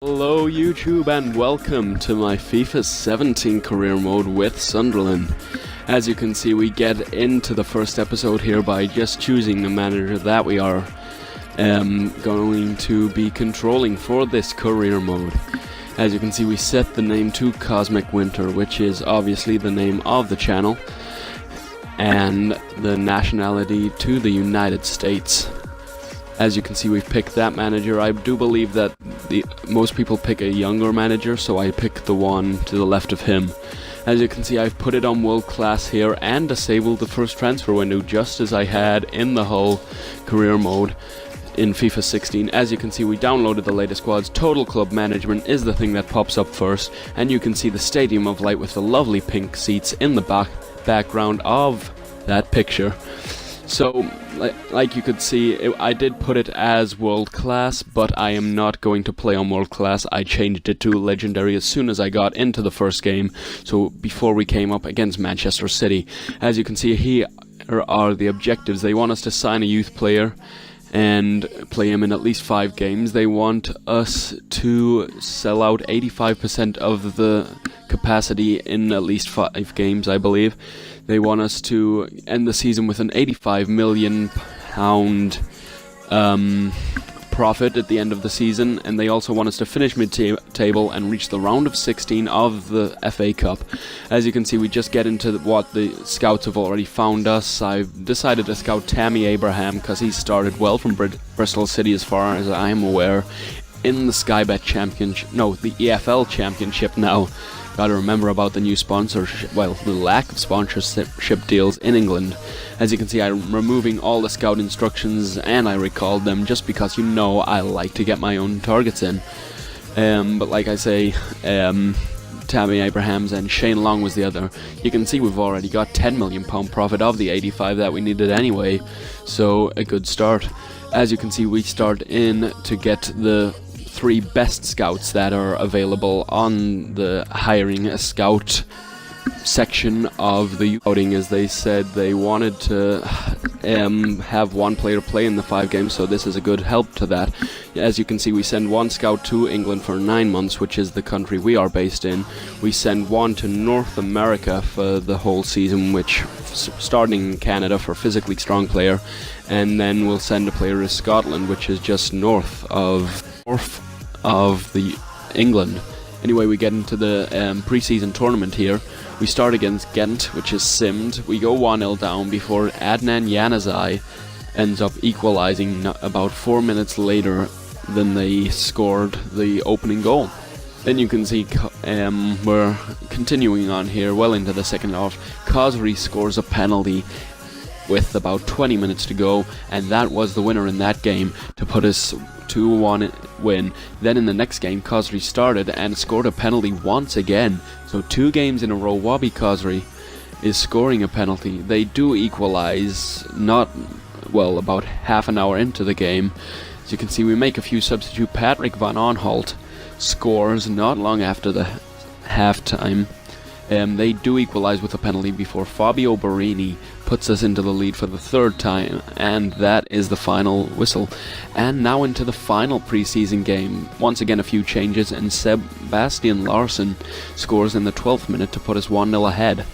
Hello YouTube and welcome to my FIFA 17 career mode with Sunderland. As you can see, we get into the first episode here by just choosing the manager that we are going to be controlling for this career mode. As you can see, we set the name to Cosmic Winter, which is obviously the name of the channel, and the nationality to the United States. As you can see, we've picked that manager. I do believe that most people pick a younger manager, so I picked the one to the left of him. As you can see, I've put it on world class here and disabled the first transfer window, just as I had in the whole career mode in FIFA 16. As you can see, we downloaded the latest squads. Total club management is the thing that pops up first, and you can see the Stadium of Light with the lovely pink seats in the background of that picture. So, like you could see, I did put it as world class, but I am not going to play on world class. I changed it to legendary as soon as I got into the first game, so before we came up against Manchester City. As you can see, here are the objectives. They want us to sign a youth player and play him in at least 5 games. They want us to sell out 85% of the capacity in at least 5 games, I believe. They want us to end the season with an £85 million profit at the end of the season, and they also want us to finish mid-table and reach the round of 16 of the FA Cup. As you can see, we just get into what the scouts have already found us. I've decided to scout Tammy Abraham because he started well from Bristol City, as far as I am aware, in the Sky Bet Championship, no, the EFL Championship now. Gotta remember about the new sponsorship, well, the lack of sponsorship deals in England. As you can see, I'm removing all the scout instructions and I recalled them just because, you know, I like to get my own targets in. But like I say, Tammy Abrahams and Shane Long was the other. You can see we've already got £10 million profit of the 85 that we needed anyway, so a good start. As you can see, we start in to get the 3 best scouts that are available on the hiring a scout section of the outing. As they said, they wanted to have one player play in the 5 games, so this is a good help to that. As you can see, we send 1 scout to England for 9 months, which is the country we are based in. We send 1 to North America for the whole season, which starting in Canada for physically strong player, and then we'll send a player to Scotland, which is just north of the England. Anyway, we get into the pre-season tournament here. We start against Ghent, which is simmed. We go 1-0 down before Adnan Januzaj ends up equalizing about 4 minutes later than they scored the opening goal. Then you can see we're continuing on here well into the second half. Khosri scores a penalty with about 20 minutes to go, and that was the winner in that game to put us 2-1 win. Then in the next game, Khosri started and scored a penalty once again. So 2 games in a row, Wahbi Khosri is scoring a penalty. They do equalize about half an hour into the game. As you can see, we make a few substitutes. Patrick van Aanholt scores not long after the half-time. They do equalize with a penalty before Fabio Borini puts us into the lead for the 3rd time, and that is the final whistle. And now into the final preseason game. Once again, a few changes, and Sebastian Larsson scores in the 12th minute to put us 1-0 ahead.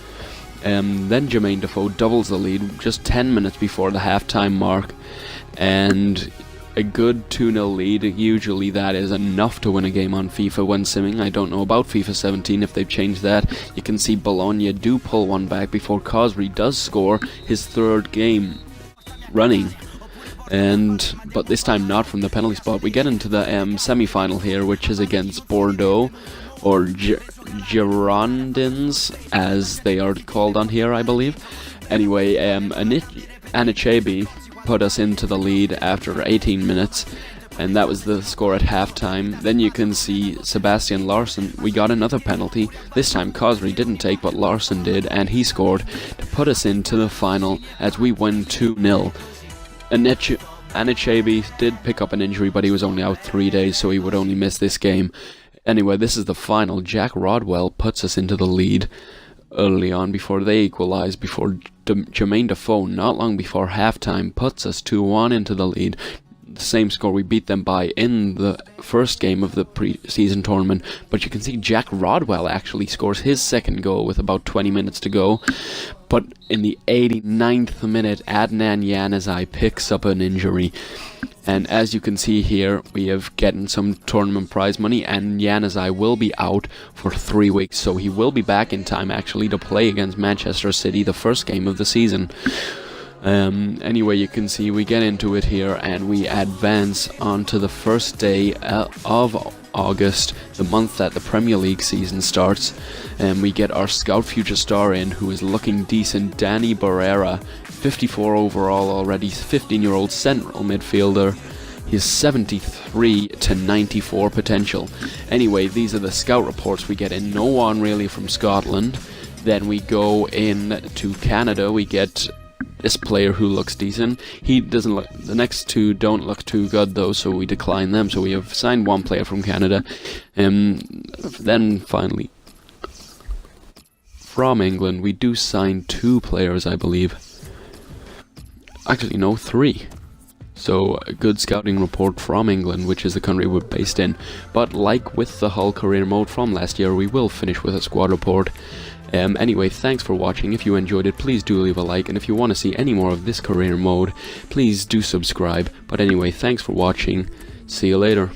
Then Jermaine Defoe doubles the lead just 10 minutes before the half-time mark, and a good 2-0 lead. Usually that is enough to win a game on FIFA when simming. I don't know about FIFA 17 if they've changed that. You can see Bologna do pull one back before Khosri does score his 3rd game running, but this time not from the penalty spot. We get into the semi-final here, which is against Bordeaux, or Girondins as they are called on here, I believe. Anyway, Anichebe put us into the lead after 18 minutes, and that was the score at halftime. Then you can see Sebastian Larsson, we got another penalty. This time Khosri didn't take, but Larsson did, and he scored to put us into the final as we win 2-0. Anichebe did pick up an injury, but he was only out 3 days, so he would only miss this game. Anyway, this is the final. Jack Rodwell puts us into the lead early on before they equalize, before Jermaine Defoe, not long before halftime, puts us 2-1 into the lead. the same score we beat them by in the first game of the pre-season tournament. But you can see Jack Rodwell actually scores his second goal with about 20 minutes to go. But in the 89th minute, Adnan Januzaj picks up an injury. And as you can see here, we have gotten some tournament prize money, and Januzaj will be out for 3 weeks. So he will be back in time actually to play against Manchester City, the first game of the season. Anyway, you can see we get into it here and we advance onto the first day of August, the month that the Premier League season starts, and we get our Scout Future Star in, who is looking decent, Danny Barrera, 54 overall already, 15-year-old central midfielder. He's 73 to 94 potential. Anyway, these are the scout reports we get in. No one really from Scotland. Then we go in to Canada. We get this player who looks decent. He doesn't look. The next two don't look too good though, so we decline them. So we have signed one player from Canada. Then finally, from England, we do sign 2 players, I believe. Actually, no, 3. So a good scouting report from England, which is the country we're based in. But like with the Hull career mode from last year, we will finish with a squad report. Anyway, thanks for watching. If you enjoyed it, please do leave a like, and if you want to see any more of this career mode, please do subscribe. But anyway, thanks for watching. See you later.